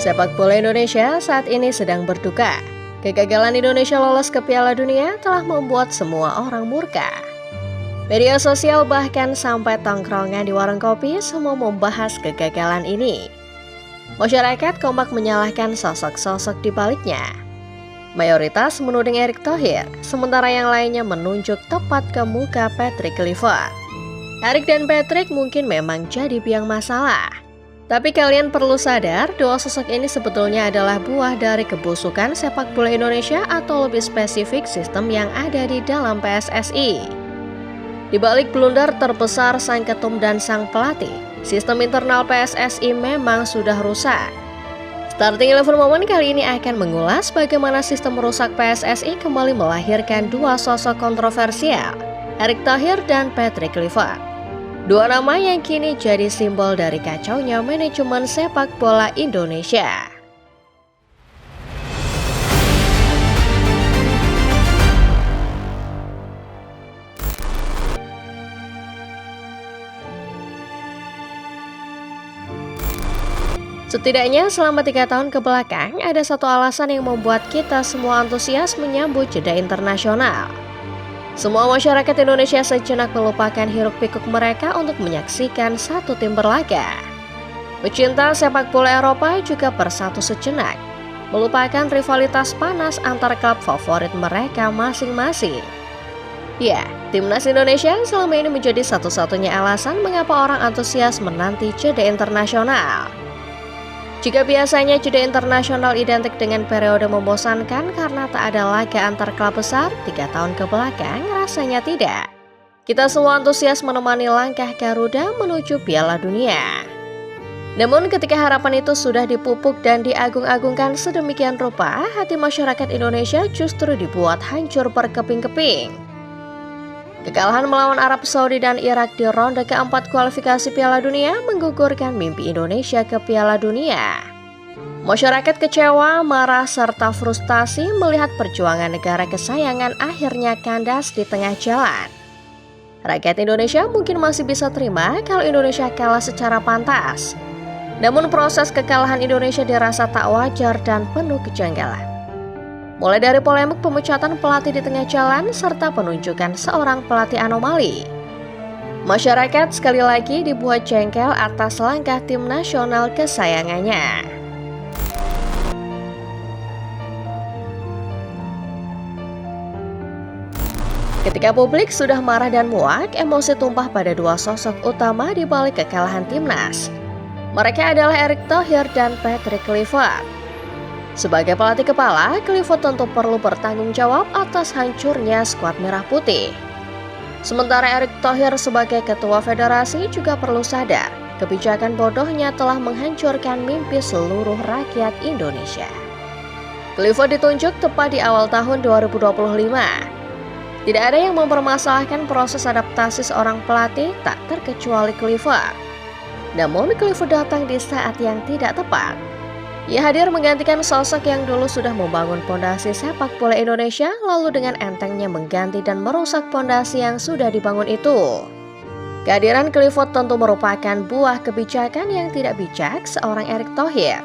Sepak bola Indonesia saat ini sedang berduka. Kegagalan Indonesia lolos ke Piala Dunia telah membuat semua orang murka. Media sosial bahkan sampai tongkrongan di warung kopi semua membahas kegagalan ini. Masyarakat kompak menyalahkan sosok-sosok di baliknya. Mayoritas menuding Erick Thohir, sementara yang lainnya menunjuk tepat ke muka Patrick Kluivert. Erick dan Patrick mungkin memang jadi biang masalah. Tapi kalian perlu sadar, dua sosok ini sebetulnya adalah buah dari kebusukan sepak bola Indonesia atau lebih spesifik sistem yang ada di dalam PSSI. Di balik blunder terbesar sang ketum dan sang pelatih, sistem internal PSSI memang sudah rusak. Starting 11 Moment kali ini akan mengulas bagaimana sistem rusak PSSI kembali melahirkan dua sosok kontroversial, Erick Thohir dan Patrick Kluivert. Dua nama yang kini jadi simbol dari kacaunya manajemen sepak bola Indonesia. Setidaknya selama 3 tahun ke belakang, ada satu alasan yang membuat kita semua antusias menyambut jeda internasional. Semua masyarakat Indonesia sejenak melupakan hiruk-pikuk mereka untuk menyaksikan satu tim berlaga. Pecinta sepak bola Eropa juga bersatu sejenak, melupakan rivalitas panas antar klub favorit mereka masing-masing. Ya, timnas Indonesia selama ini menjadi satu-satunya alasan mengapa orang antusias menanti jeda internasional. Jika biasanya jeda internasional identik dengan periode membosankan karena tak ada laga antar klub besar, 3 tahun ke belakang rasanya tidak. Kita semua antusias menemani langkah Garuda menuju Piala Dunia. Namun ketika harapan itu sudah dipupuk dan diagung-agungkan sedemikian rupa, hati masyarakat Indonesia justru dibuat hancur berkeping-keping. Kekalahan melawan Arab Saudi dan Irak di ronde keempat kualifikasi Piala Dunia menggugurkan mimpi Indonesia ke Piala Dunia. Masyarakat kecewa, marah, serta frustasi melihat perjuangan negara kesayangan akhirnya kandas di tengah jalan. Rakyat Indonesia mungkin masih bisa terima kalau Indonesia kalah secara pantas. Namun proses kekalahan Indonesia dirasa tak wajar dan penuh kejanggalan. Mulai dari polemik pemecatan pelatih di tengah jalan serta penunjukan seorang pelatih anomali. Masyarakat sekali lagi dibuat jengkel atas langkah tim nasional kesayangannya. Ketika publik sudah marah dan muak, emosi tumpah pada dua sosok utama di balik kekalahan timnas. Mereka adalah Erick Thohir dan Patrick Kluivert. Sebagai pelatih kepala, Kluivert tentu perlu bertanggung jawab atas hancurnya skuad merah putih. Sementara Erick Thohir sebagai ketua federasi juga perlu sadar, kebijakan bodohnya telah menghancurkan mimpi seluruh rakyat Indonesia. Kluivert ditunjuk tepat di awal tahun 2025. Tidak ada yang mempermasalahkan proses adaptasi seorang pelatih, tak terkecuali Kluivert. Namun Kluivert datang di saat yang tidak tepat. Ia hadir menggantikan sosok yang dulu sudah membangun pondasi sepak bola Indonesia, lalu dengan entengnya mengganti dan merusak pondasi yang sudah dibangun itu. Kehadiran Kluivert tentu merupakan buah kebijakan yang tidak bijak seorang Erick Thohir.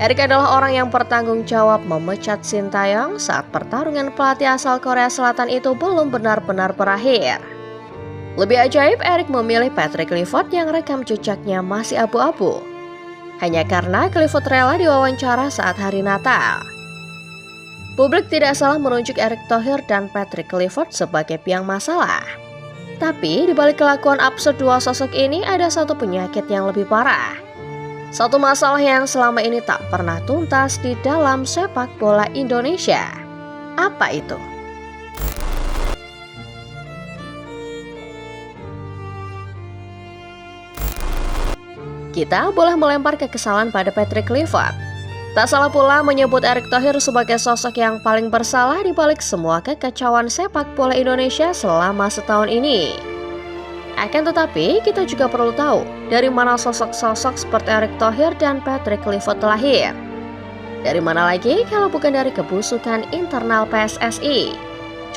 Erick adalah orang yang bertanggung jawab memecat Sintayong saat pertarungan pelatih asal Korea Selatan itu belum benar-benar berakhir. Lebih ajaib, Erick memilih Patrick Kluivert yang rekam jejaknya masih abu-abu. Hanya karena Kluivert rela diwawancara saat hari Natal. Publik tidak salah menunjuk Erick Thohir dan Patrick Kluivert sebagai biang masalah. Tapi di balik kelakuan absurd dua sosok ini ada satu penyakit yang lebih parah. Satu masalah yang selama ini tak pernah tuntas di dalam sepak bola Indonesia. Apa itu? Kita boleh melempar kekesalan pada Patrick Kluivert. Tak salah pula menyebut Erick Thohir sebagai sosok yang paling bersalah di balik semua kekacauan sepak bola Indonesia selama setahun ini. Akan tetapi, kita juga perlu tahu dari mana sosok-sosok seperti Erick Thohir dan Patrick Kluivert lahir. Dari mana lagi kalau bukan dari kebusukan internal PSSI?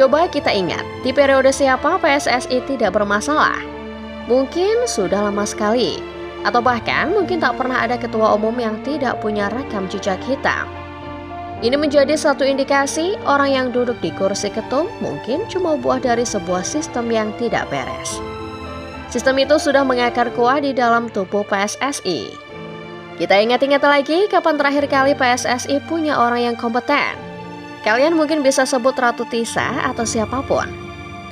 Coba kita ingat, di periode siapa PSSI tidak bermasalah? Mungkin sudah lama sekali. Atau bahkan mungkin tak pernah ada ketua umum yang tidak punya rekam jejak hitam. Ini menjadi satu indikasi orang yang duduk di kursi ketum mungkin cuma buah dari sebuah sistem yang tidak beres. Sistem itu sudah mengakar kuat di dalam tubuh PSSI. Kita ingat-ingat lagi kapan terakhir kali PSSI punya orang yang kompeten. Kalian mungkin bisa sebut Ratu Tisa atau siapapun.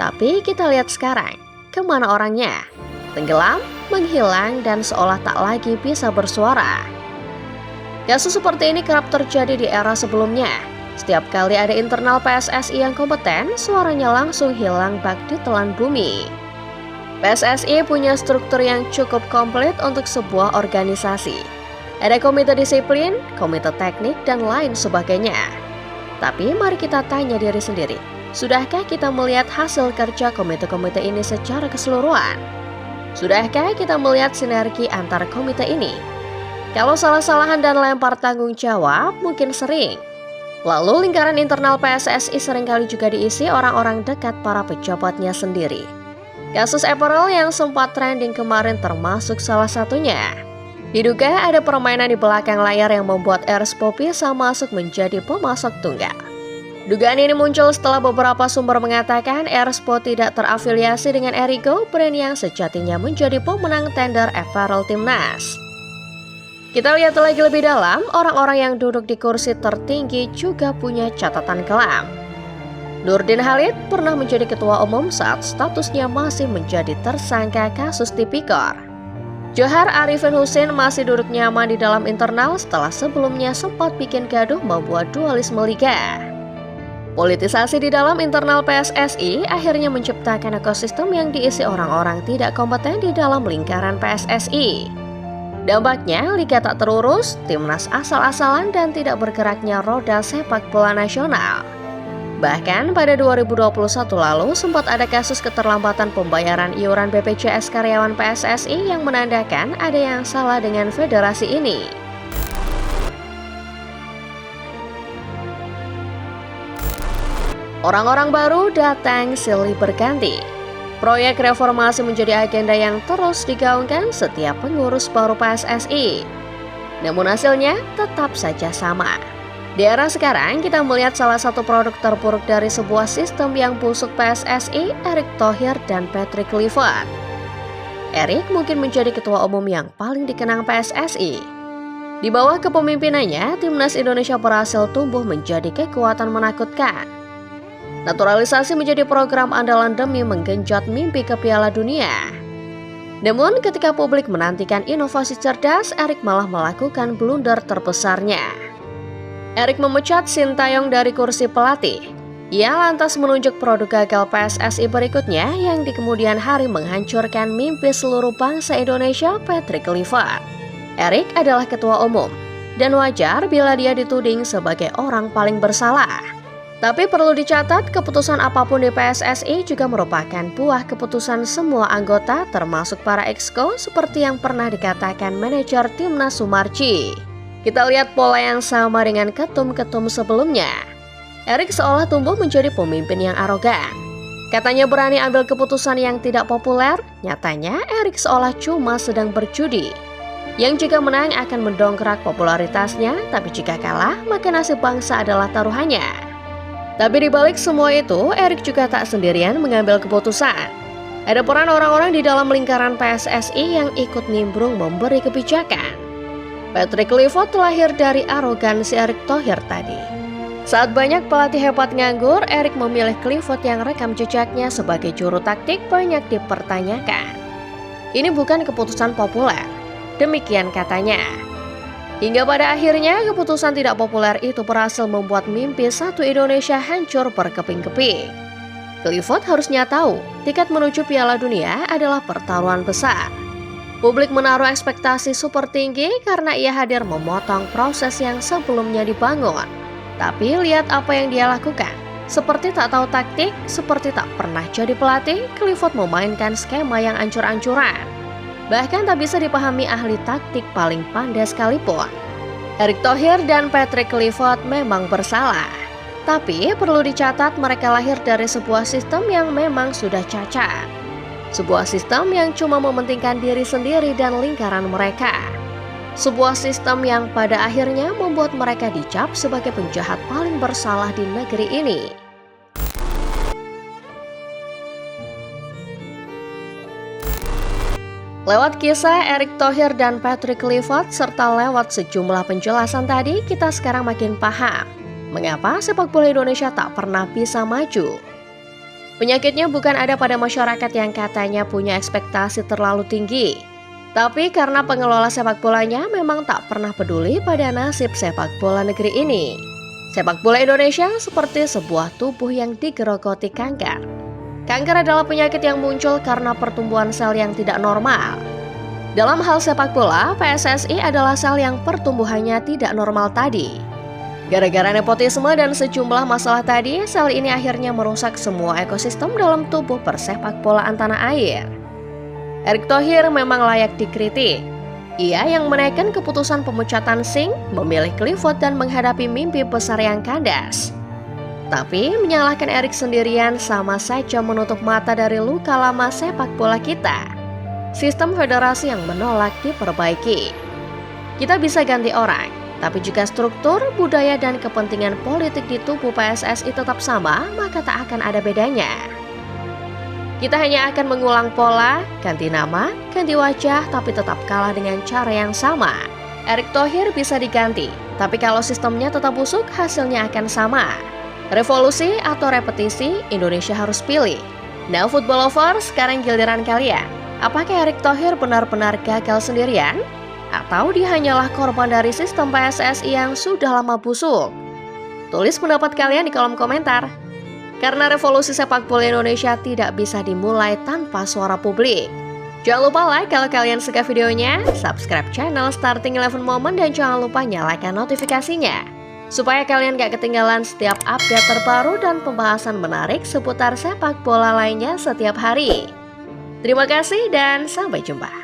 Tapi kita lihat sekarang, kemana orangnya? Tenggelam, menghilang, dan seolah tak lagi bisa bersuara. Kasus seperti ini kerap terjadi di era sebelumnya. Setiap kali ada internal PSSI yang kompeten, suaranya langsung hilang bak ditelan bumi. PSSI punya struktur yang cukup komplit untuk sebuah organisasi. Ada komite disiplin, komite teknik, dan lain sebagainya. Tapi mari kita tanya diri sendiri, sudahkah kita melihat hasil kerja komite-komite ini secara keseluruhan? Sudahkah kita melihat sinergi antar komite ini? Kalau salah-salahan dan lempar tanggung jawab, mungkin sering. Lalu lingkaran internal PSSI seringkali juga diisi orang-orang dekat para pejabatnya sendiri. Kasus April yang sempat trending kemarin termasuk salah satunya. Diduga ada permainan di belakang layar yang membuat Eris Popisa masuk menjadi pemasok tunggal. Dugaan ini muncul setelah beberapa sumber mengatakan Eris Po tidak terafiliasi dengan Erigo, brand yang sejatinya menjadi pemenang tender apparel timnas. Kita lihat lagi lebih dalam, orang-orang yang duduk di kursi tertinggi juga punya catatan kelam. Nurdin Halid pernah menjadi ketua umum saat statusnya masih menjadi tersangka kasus tipikor. Johar Arifin Husin masih duduk nyaman di dalam internal setelah sebelumnya sempat bikin gaduh membuat dualisme liga. Politisasi di dalam internal PSSI akhirnya menciptakan ekosistem yang diisi orang-orang tidak kompeten di dalam lingkaran PSSI. Dampaknya, liga tak terurus, timnas asal-asalan, dan tidak bergeraknya roda sepak bola nasional. Bahkan pada 2021 lalu sempat ada kasus keterlambatan pembayaran iuran BPJS karyawan PSSI yang menandakan ada yang salah dengan federasi ini. Orang-orang baru datang silih berganti. Proyek reformasi menjadi agenda yang terus digaungkan setiap pengurus baru PSSI. Namun hasilnya tetap saja sama. Di era sekarang kita melihat salah satu produk terburuk dari sebuah sistem yang busuk PSSI, Erick Thohir dan Patrick Kluivert. Erick mungkin menjadi ketua umum yang paling dikenang PSSI. Di bawah kepemimpinannya, timnas Indonesia berhasil tumbuh menjadi kekuatan menakutkan. Naturalisasi menjadi program andalan demi menggenjot mimpi ke Piala Dunia. Namun ketika publik menantikan inovasi cerdas, Erick malah melakukan blunder terbesarnya. Erick memecat Sintayong dari kursi pelatih. Ia lantas menunjuk produk gagal PSSI berikutnya yang di kemudian hari menghancurkan mimpi seluruh bangsa Indonesia, Patrick Kluivert. Erick adalah ketua umum, dan wajar bila dia dituding sebagai orang paling bersalah. Tapi perlu dicatat, keputusan apapun di PSSI juga merupakan buah keputusan semua anggota termasuk para exco seperti yang pernah dikatakan manajer timnas Sumarji. Kita lihat pola yang sama dengan ketum-ketum sebelumnya. Erick seolah tumbuh menjadi pemimpin yang arogan. Katanya berani ambil keputusan yang tidak populer, nyatanya Erick seolah cuma sedang berjudi. Yang jika menang akan mendongkrak popularitasnya, tapi jika kalah maka nasib bangsa adalah taruhannya. Tapi di balik semua itu, Erick juga tak sendirian mengambil keputusan. Ada peran orang-orang di dalam lingkaran PSSI yang ikut nimbrung memberi kebijakan. Patrick Kluivert lahir dari arogansi Erick Thohir tadi. Saat banyak pelatih hebat nganggur, Erick memilih Kluivert yang rekam jejaknya sebagai juru taktik banyak dipertanyakan. Ini bukan keputusan populer, demikian katanya. Hingga pada akhirnya keputusan tidak populer itu berhasil membuat mimpi satu Indonesia hancur berkeping-keping. Kluivert harusnya tahu, tiket menuju Piala Dunia adalah pertaruhan besar. Publik menaruh ekspektasi super tinggi karena ia hadir memotong proses yang sebelumnya dibangun. Tapi lihat apa yang dia lakukan. Seperti tak tahu taktik, seperti tak pernah jadi pelatih, Kluivert memainkan skema yang ancur-ancuran. Bahkan tak bisa dipahami ahli taktik paling pandai sekalipun. Erick Thohir dan Patrick Kluivert memang bersalah. Tapi perlu dicatat mereka lahir dari sebuah sistem yang memang sudah cacat. Sebuah sistem yang cuma mementingkan diri sendiri dan lingkaran mereka. Sebuah sistem yang pada akhirnya membuat mereka dicap sebagai penjahat paling bersalah di negeri ini. Lewat kisah Erick Thohir dan Patrick Kluivert serta lewat sejumlah penjelasan tadi, kita sekarang makin paham mengapa sepak bola Indonesia tak pernah bisa maju. Penyakitnya bukan ada pada masyarakat yang katanya punya ekspektasi terlalu tinggi, tapi karena pengelola sepak bolanya memang tak pernah peduli pada nasib sepak bola negeri ini. Sepak bola Indonesia seperti sebuah tubuh yang digerogoti kanker. Kanker adalah penyakit yang muncul karena pertumbuhan sel yang tidak normal. Dalam hal sepak bola, PSSI adalah sel yang pertumbuhannya tidak normal tadi. Gara-gara nepotisme dan sejumlah masalah tadi, sel ini akhirnya merusak semua ekosistem dalam tubuh persepak bolaan tanah air. Erick Thohir memang layak dikritik. Ia yang menaikkan keputusan pemecatan Singh, memilih Kluivert dan menghadapi mimpi besar yang kandas. Tapi menyalahkan Erick sendirian sama saja menutup mata dari luka lama sepak bola kita. Sistem federasi yang menolak diperbaiki. Kita bisa ganti orang, tapi jika struktur, budaya, dan kepentingan politik di tubuh PSSI tetap sama, maka tak akan ada bedanya. Kita hanya akan mengulang pola, ganti nama, ganti wajah, tapi tetap kalah dengan cara yang sama. Erick Thohir bisa diganti, tapi kalau sistemnya tetap busuk, hasilnya akan sama. Revolusi atau repetisi, Indonesia harus pilih. Now football lovers, sekarang giliran kalian. Apakah Erick Thohir benar-benar gagal sendirian? Atau dia hanyalah korban dari sistem PSSI yang sudah lama busuk? Tulis pendapat kalian di kolom komentar. Karena revolusi sepak bola Indonesia tidak bisa dimulai tanpa suara publik. Jangan lupa like kalau kalian suka videonya, subscribe channel Starting 11 Moment, dan jangan lupa nyalakan notifikasinya supaya kalian gak ketinggalan setiap update terbaru dan pembahasan menarik seputar sepak bola lainnya setiap hari. Terima kasih dan sampai jumpa.